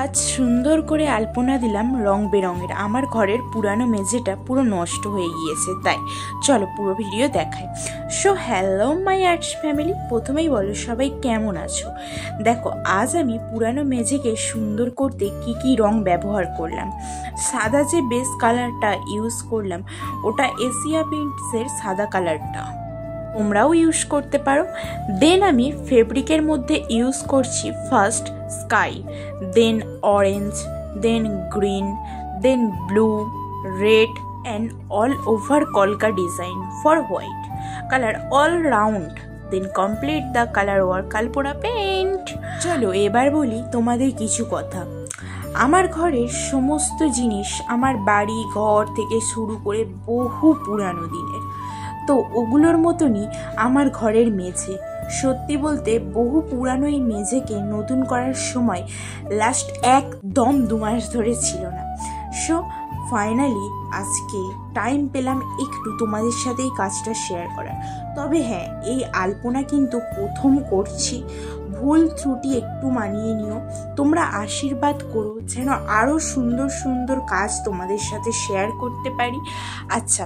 আজ সুন্দর করে আলপনা দিলাম রং বেরঙের। আমার ঘরের পুরানো মেঝেটা পুরো নষ্ট হয়ে গিয়েছে, তাই চলো পুরো ভিডিও দেখাই। So hello my arts family, প্রথমেই বলো সবাই কেমন আছো। দেখো আজ আমি পুরানো মেঝেকে সুন্দর করতে কি কি রং ব্যবহার করলাম। সাদা যে বেস কালারটা ইউজ করলাম ওটা এশিয়া পেইন্টসের সাদা কালারটা, তোমরাও ইউজ করতে পারো। দেন আমি ফেব্রিকের মধ্যে ইউজ করছি first sky, then orange, then green, then blue, red and all over কলকা design for white colour all round. Then complete the colour work alpana paint. চলো এবার বলি তোমাদের কিছু কথা। আমার ঘরের সমস্ত জিনিস আমার বাড়ি ঘর থেকে শুরু করে বহু পুরানো দিনের, তো ওগুলোর মতনই আমার ঘরের মেঝে। সত্যি বলতে বহু পুরানো এই মেঝেকে নতুন করার সময় লাস্ট একদম 2 মাস ধরে ছিল না। সো ফাইনালি আজকে টাইম পেলাম একটু তোমাদের সাথে এই কাজটা শেয়ার করার। তবে হ্যাঁ, এই আলপনা কিন্তু প্রথম করছি, ভুল ত্রুটি একটু মানিয়ে নিও। তোমরা আশীর্বাদ করো যেন আরও সুন্দর সুন্দর কাজ তোমাদের সাথে শেয়ার করতে পারি। আচ্ছা,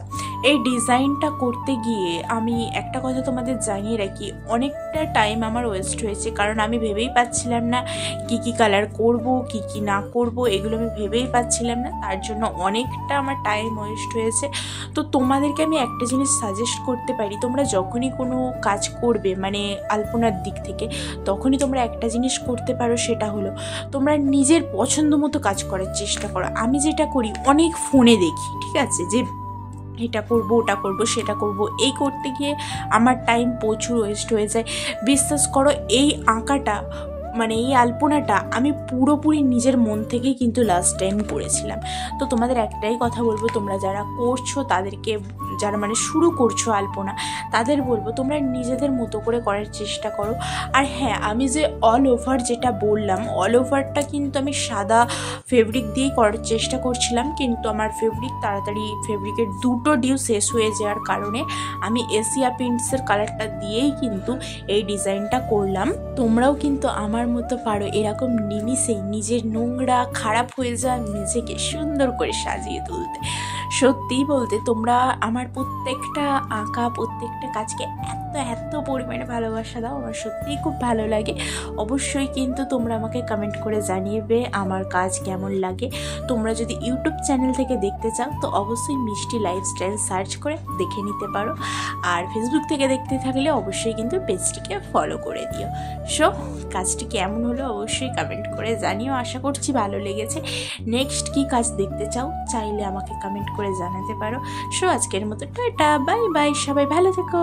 এই ডিজাইনটা করতে গিয়ে আমি একটা কথা তোমাদের জানিয়ে রাখি, অনেকটা টাইম আমার ওয়েস্ট হয়েছে, কারণ আমি ভেবেই পাচ্ছিলাম না কি কি কালার করব, কি কি না করব, এগুলো আমি ভেবেই পাচ্ছিলাম না। তার জন্য অনেকটা আমার টাইম ওয়েস্ট হয়েছে। তো তোমাদেরকে আমি একটা জিনিস সাজেস্ট করতে পারি, তোমরা যখনই কোনো কাজ করবে মানে আলপনার দিক থেকে, তখনই তোমরা একটা জিনিস করতে পারো, সেটা হলো তোমরা নিজের পছন্দ মতো কাজ করার চেষ্টা করো। আমি যেটা করি অনেক ফোনে দেখি, ঠিক আছে, যে এটা করব, ওটা করব, সেটা করব, এই করতে গিয়ে আমার টাইম প্রচুর ওয়েস্ট হয়ে যায়। বিশ্বাস করো, এই আঁকাটা মানে এই আলপনাটা আমি পুরোপুরি নিজের মন থেকেই কিন্তু লাস্ট টাইম করেছিলাম। তো তোমাদের একটাই কথা বলবো, তোমরা যারা করছো তাদেরকে, যারা মানে শুরু করছো আলপনা, তাদের বলবো তোমরা নিজেদের মতো করে করার চেষ্টা করো। আর হ্যাঁ, আমি যে অল ওভার যেটা বললাম, অল ওভারটা কিন্তু আমি সাদা ফেব্রিক দিয়েই করার চেষ্টা করছিলাম, কিন্তু আমার ফেব্রিকের 2টো ডিউ শেষ হয়ে যাওয়ার কারণে আমি এশিয়া পেইন্টসের কালারটা দিয়েই কিন্তু এই ডিজাইনটা করলাম। তোমরাও কিন্তু আমার মতো পারো এরকম নিমিষেই নিজের নোংরা খারাপ হয়ে যাওয়া মেঝেকে সুন্দর করে সাজিয়ে তুলতে। সত্যিই বলতে তোমরা আমার প্রত্যেকটা আঁকা, প্রত্যেকটা কাজকে এত পরিমাণে ভালোবাসা দাও, আমার সত্যিই খুব ভালো লাগে। অবশ্যই কিন্তু তোমরা আমাকে কমেন্ট করে জানিয়ে আমার কাজ কেমন লাগে। তোমরা যদি ইউটিউব চ্যানেল থেকে দেখতে চাও তো অবশ্যই মিষ্টি লাইফস্টাইল সার্চ করে দেখে নিতে পারো, আর ফেসবুক থেকে দেখতে থাকলে অবশ্যই কিন্তু পেজটিকে ফলো করে দিও। সো কাজটি কেমন হলো অবশ্যই কমেন্ট করে জানিও, আশা করছি ভালো লেগেছে। নেক্সট কি কাজ দেখতে চাও চাইলে আমাকে কমেন্ট করে জানাতে পারো। সো আজকের মতো টাটা, বাই বাই, সবাই ভালো থেকো।